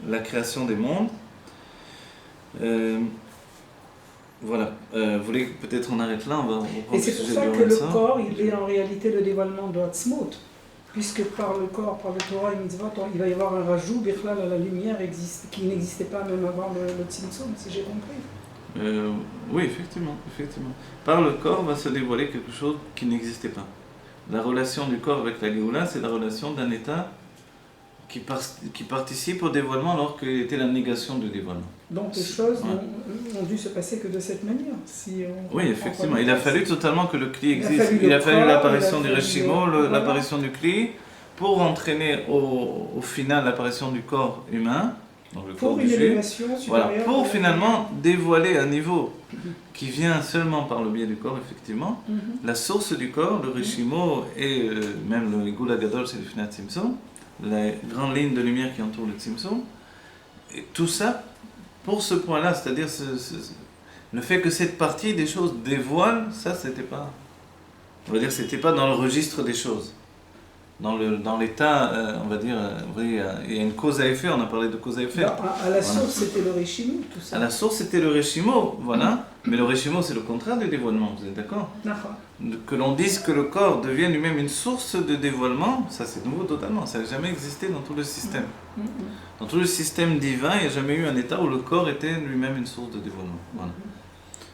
[SPEAKER 2] la création des mondes. Voilà, vous voulez peut-être on arrête là, on va reprendre
[SPEAKER 3] Et
[SPEAKER 2] le
[SPEAKER 3] c'est pour
[SPEAKER 2] sujet
[SPEAKER 3] ça
[SPEAKER 2] du
[SPEAKER 3] que le
[SPEAKER 2] Or Ein Sof.
[SPEAKER 3] corps, il est en réalité le dévoilement de Hatzmut. Puisque par le corps, par le Torah et Mitzvot, il va y avoir un rajout, Bichlal, à la lumière qui n'existait pas même avant le Tzimtzum, si j'ai compris.
[SPEAKER 2] Oui, effectivement. Par le corps va se dévoiler quelque chose qui n'existait pas. La relation du corps avec la Géoula, c'est la relation d'un état qui participe au dévoilement alors qu'il était la négation du dévoilement.
[SPEAKER 3] Donc les choses n'ont dû se passer que de cette manière.
[SPEAKER 2] Oui, effectivement. Il a fallu totalement que le Kli existe.
[SPEAKER 3] Il a fallu
[SPEAKER 2] l'apparition du Reshimo, l'apparition du Kli, pour entraîner au final l'apparition du corps humain, donc le corps
[SPEAKER 3] pour
[SPEAKER 2] du
[SPEAKER 3] une
[SPEAKER 2] Juif.
[SPEAKER 3] élévation supérieure.
[SPEAKER 2] Voilà, pour finalement dévoiler un niveau qui vient seulement par le biais du corps, effectivement. La source du corps, le Reshimo et même le Gula Gadol, c'est le Finat Tzimtzum, la grande ligne de lumière qui entoure le Tzimtzum, et tout ça pour ce point-là, c'est-à-dire le fait que cette partie des choses dévoile, ça c'était pas, on va dire, c'était pas dans le registre des choses. Dans l'état, on va dire, il y a une cause à effet, on a parlé de cause à effet.
[SPEAKER 3] À la source, c'était le Reshimo, tout ça.
[SPEAKER 2] À la source, c'était le Reshimo, voilà. Mais le Reshimo, c'est le contraire du dévoilement, vous êtes d'accord?
[SPEAKER 3] D'accord.
[SPEAKER 2] Que l'on dise que le corps devienne lui-même une source de dévoilement, ça c'est nouveau totalement, ça n'a jamais existé dans tout le système. Dans tout le système divin, il n'y a jamais eu un état où le corps était lui-même une source de dévoilement. Voilà.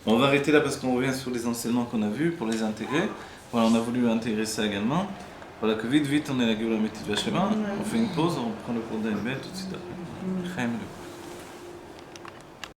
[SPEAKER 2] On va arrêter là parce qu'on revient sur les enseignements qu'on a vus pour les intégrer. Voilà, on a voulu intégrer ça également. Voilà que vite on est la Géoula Mitzvah Shema. On fait une pause, on prend le cours d'Elbet tout de suite après.